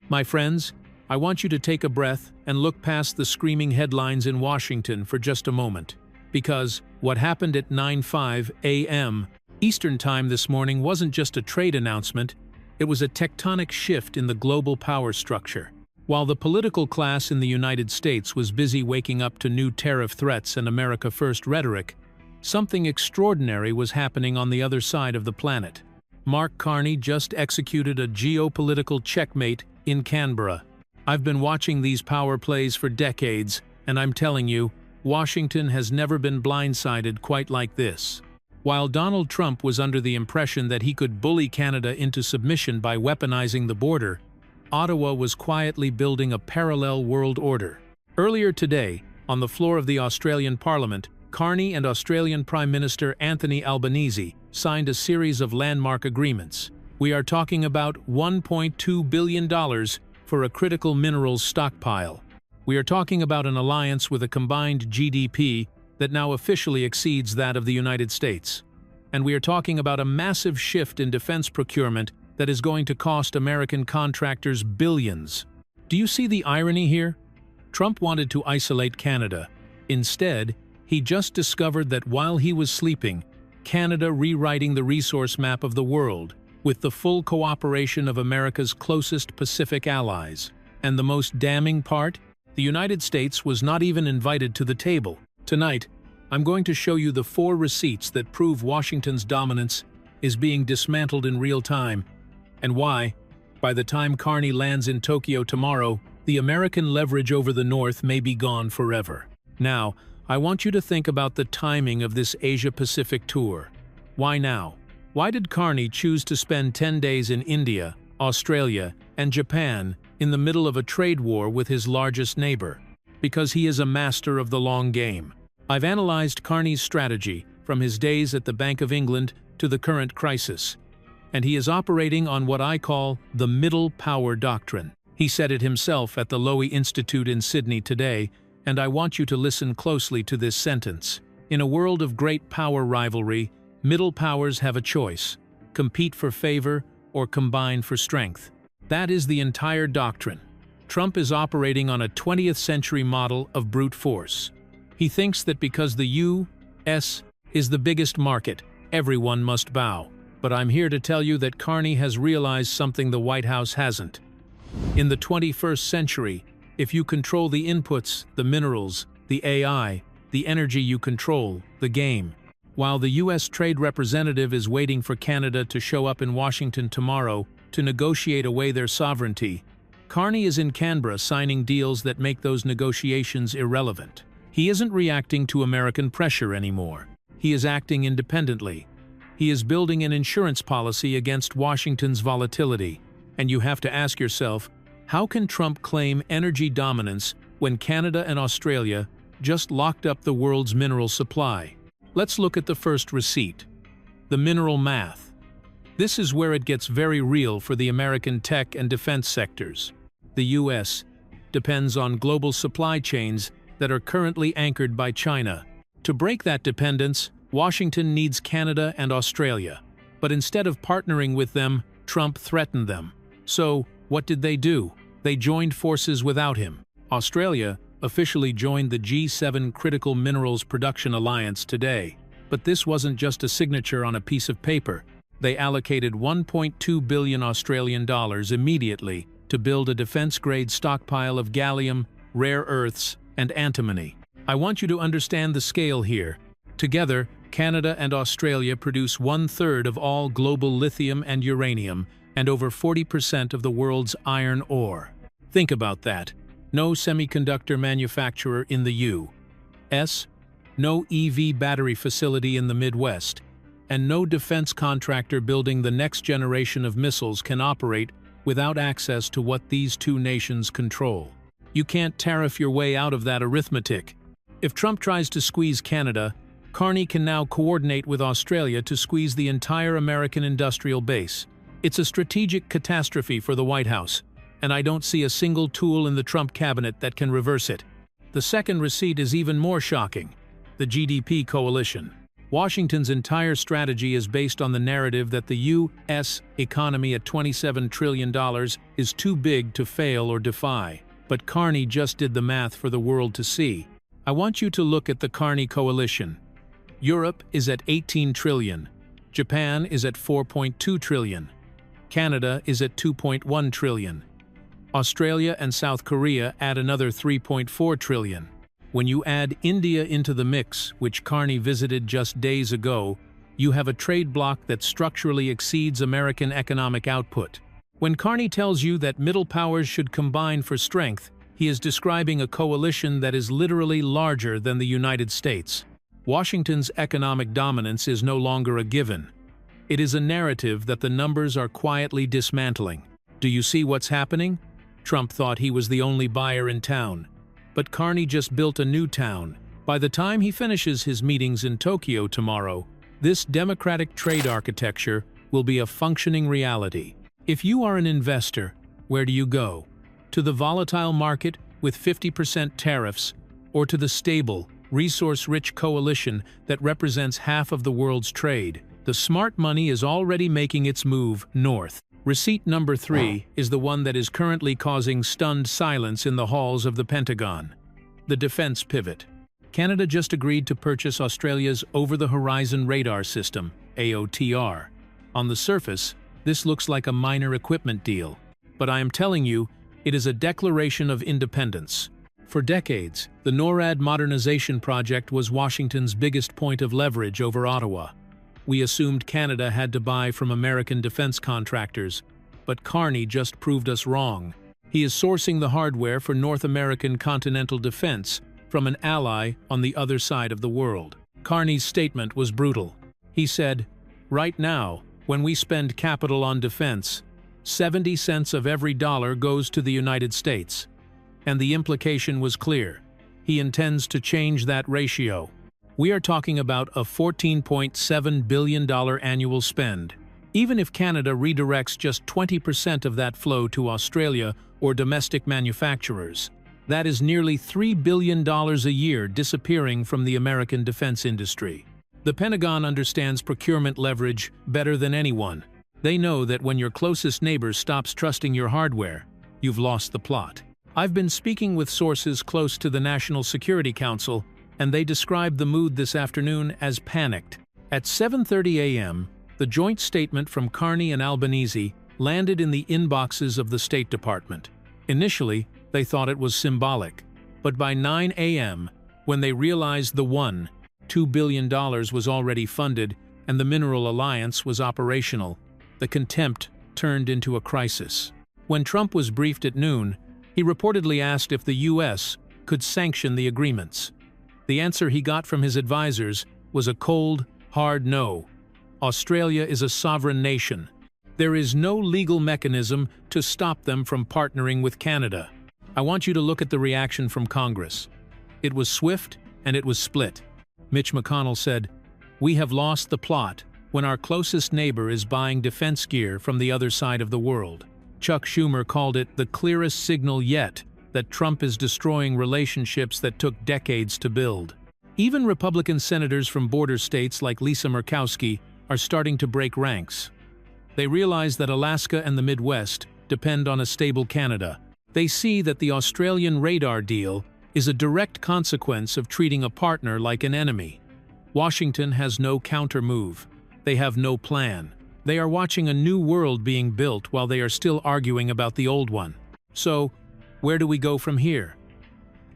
My friends, I want you to take a breath and look past the screaming headlines in Washington for just a moment. Because what happened at 9:05 a.m. Eastern Time this morning wasn't just a trade announcement, it was a tectonic shift in the global power structure. While the political class in the United States was busy waking up to new tariff threats and America First rhetoric, something extraordinary was happening on the other side of the planet. Mark Carney just executed a geopolitical checkmate in Canberra. I've been watching these power plays for decades, and I'm telling you, Washington has never been blindsided quite like this. While Donald Trump was under the impression that he could bully Canada into submission by weaponizing the border, Ottawa was quietly building a parallel world order. Earlier today, on the floor of the Australian Parliament, Carney and Australian Prime Minister Anthony Albanese signed a series of landmark agreements. We are talking about $1.2 billion for a critical minerals stockpile. We are talking about an alliance with a combined GDP that now officially exceeds that of the United States. And we are talking about a massive shift in defense procurement that is going to cost American contractors billions. Do you see the irony here? Trump wanted to isolate Canada. Instead, he just discovered that while he was sleeping, Canada rewriting the resource map of the world, with the full cooperation of America's closest Pacific allies. And the most damning part? The United States was not even invited to the table. Tonight, I'm going to show you the 4 receipts that prove Washington's dominance is being dismantled in real time, and why, by the time Carney lands in Tokyo tomorrow, the American leverage over the North may be gone forever. Now, I want you to think about the timing of this Asia-Pacific tour. Why now? Why did Carney choose to spend 10 days in India, Australia, and Japan in the middle of a trade war with his largest neighbor? Because he is a master of the long game. I've analyzed Carney's strategy from his days at the Bank of England to the current crisis, and he is operating on what I call the middle power doctrine. He said it himself at the Lowy Institute in Sydney today, and I want you to listen closely to this sentence. In a world of great power rivalry, middle powers have a choice: compete for favor or combine for strength. That is the entire doctrine. Trump is operating on a 20th century model of brute force. He thinks that because the U.S. is the biggest market, everyone must bow. But I'm here to tell you that Carney has realized something the White House hasn't. In the 21st century, if you control the inputs, the minerals, the AI, the energy, you control the game. While the U.S. Trade Representative is waiting for Canada to show up in Washington tomorrow to negotiate away their sovereignty, Carney is in Canberra signing deals that make those negotiations irrelevant. He isn't reacting to American pressure anymore. He is acting independently. He is building an insurance policy against Washington's volatility. And you have to ask yourself, how can Trump claim energy dominance when Canada and Australia just locked up the world's mineral supply? Let's look at the first receipt. The mineral math. This is where it gets very real for the American tech and defense sectors. The U.S. depends on global supply chains that are currently anchored by China. To break that dependence, Washington needs Canada and Australia. But instead of partnering with them, Trump threatened them. So, what did they do? They joined forces without him. Australia officially joined the G7 Critical Minerals Production Alliance today. But this wasn't just a signature on a piece of paper. They allocated $1.2 billion Australian dollars immediately to build a defense-grade stockpile of gallium, rare earths, and antimony. I want you to understand the scale here. Together, Canada and Australia produce 1/3 of all global lithium and uranium, and over 40% of the world's iron ore. Think about that. No semiconductor manufacturer in the U.S., no EV battery facility in the Midwest, and no defense contractor building the next generation of missiles can operate without access to what these two nations control. You can't tariff your way out of that arithmetic. If Trump tries to squeeze Canada, Carney can now coordinate with Australia to squeeze the entire American industrial base. It's a strategic catastrophe for the White House, and I don't see a single tool in the Trump cabinet that can reverse it. The second receipt is even more shocking: the GDP coalition. Washington's entire strategy is based on the narrative that the U.S. economy at $27 trillion is too big to fail or defy. But Carney just did the math for the world to see. I want you to look at the Carney coalition. Europe is at 18 trillion. Japan is at 4.2 trillion. Canada is at 2.1 trillion. Australia and South Korea add another 3.4 trillion. When you add India into the mix, which Carney visited just days ago, you have a trade bloc that structurally exceeds American economic output. When Carney tells you that middle powers should combine for strength, he is describing a coalition that is literally larger than the United States. Washington's economic dominance is no longer a given. It is a narrative that the numbers are quietly dismantling. Do you see what's happening? Trump thought he was the only buyer in town. But Carney just built a new town. By the time he finishes his meetings in Tokyo tomorrow, this democratic trade architecture will be a functioning reality. If you are an investor, where do you go? To the volatile market with 50% tariffs, or to the stable, resource-rich coalition that represents half of the world's trade? The smart money is already making its move north. Receipt number 3 is the one that is currently causing stunned silence in the halls of the Pentagon. The defense pivot. Canada just agreed to purchase Australia's Over-the-Horizon Radar System, AOTR. On the surface, this looks like a minor equipment deal. But I am telling you, it is a declaration of independence. For decades, the NORAD modernization project was Washington's biggest point of leverage over Ottawa. We assumed Canada had to buy from American defense contractors, but Carney just proved us wrong. He is sourcing the hardware for North American continental defense from an ally on the other side of the world. Carney's statement was brutal. He said, "Right now, when we spend capital on defense, 70 cents of every dollar goes to the United States." And the implication was clear. He intends to change that ratio. We are talking about a $14.7 billion annual spend. Even if Canada redirects just 20% of that flow to Australia or domestic manufacturers, that is nearly $3 billion a year disappearing from the American defense industry. The Pentagon understands procurement leverage better than anyone. They know that when your closest neighbor stops trusting your hardware, you've lost the plot. I've been speaking with sources close to the National Security Council, and they described the mood this afternoon as panicked. At 7:30 a.m., the joint statement from Carney and Albanese landed in the inboxes of the State Department. Initially, they thought it was symbolic, but by 9 a.m., when they realized the $2 billion was already funded and the Mineral Alliance was operational, the contempt turned into a crisis. When Trump was briefed at noon, he reportedly asked if the U.S. could sanction the agreements. The answer he got from his advisors was a cold, hard no. Australia is a sovereign nation. There is no legal mechanism to stop them from partnering with Canada. I want you to look at the reaction from Congress. It was swift and it was split. Mitch McConnell said, "We have lost the plot when our closest neighbor is buying defense gear from the other side of the world." Chuck Schumer called it the clearest signal yet that Trump is destroying relationships that took decades to build. Even Republican senators from border states like Lisa Murkowski are starting to break ranks. They realize that Alaska and the Midwest depend on a stable Canada. They see that the Australian radar deal is a direct consequence of treating a partner like an enemy. Washington has no counter-move. They have no plan. They are watching a new world being built while they are still arguing about the old one. So, where do we go from here?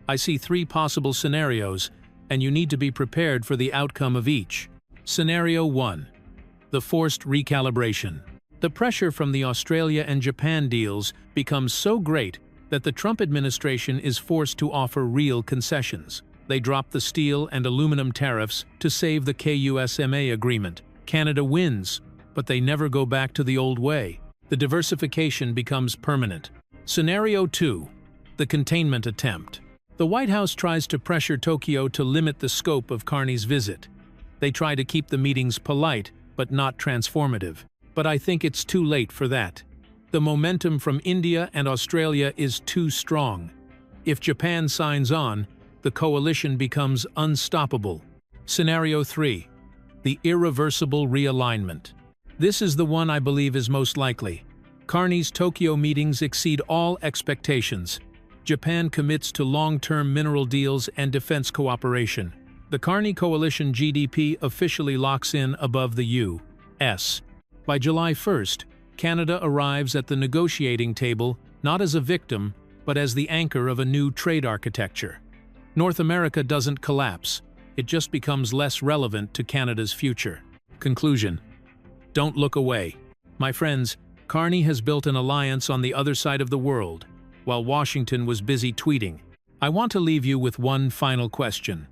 I see 3 possible scenarios, and you need to be prepared for the outcome of each. Scenario 1. The forced recalibration. The pressure from the Australia and Japan deals becomes so great that the Trump administration is forced to offer real concessions. They drop the steel and aluminum tariffs to save the KUSMA agreement. Canada wins, but they never go back to the old way. The diversification becomes permanent. Scenario 2. The containment attempt. The White House tries to pressure Tokyo to limit the scope of Carney's visit. They try to keep the meetings polite, but not transformative. But I think it's too late for that. The momentum from India and Australia is too strong. If Japan signs on, the coalition becomes unstoppable. Scenario 3. the irreversible realignment. This is the one I believe is most likely. Carney's Tokyo meetings exceed all expectations. Japan commits to long-term mineral deals and defense cooperation. The Carney coalition GDP officially locks in above the U.S. By July 1st, Canada arrives at the negotiating table not as a victim, but as the anchor of a new trade architecture. North America doesn't collapse, it just becomes less relevant to Canada's future. Conclusion. Don't look away. My friends, Carney has built an alliance on the other side of the world, while Washington was busy tweeting. I want to leave you with one final question.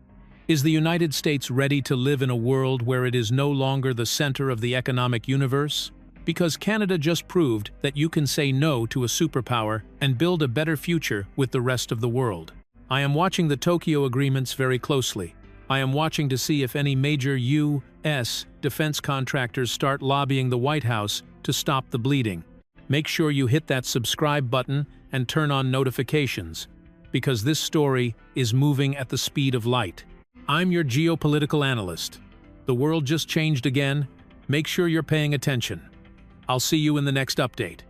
Is the United States ready to live in a world where it is no longer the center of the economic universe? Because Canada just proved that you can say no to a superpower and build a better future with the rest of the world. I am watching the Tokyo agreements very closely. I am watching to see if any major U.S. defense contractors start lobbying the White House to stop the bleeding. Make sure you hit that subscribe button and turn on notifications, because this story is moving at the speed of light. I'm your geopolitical analyst. The world just changed again. Make sure you're paying attention. I'll see you in the next update.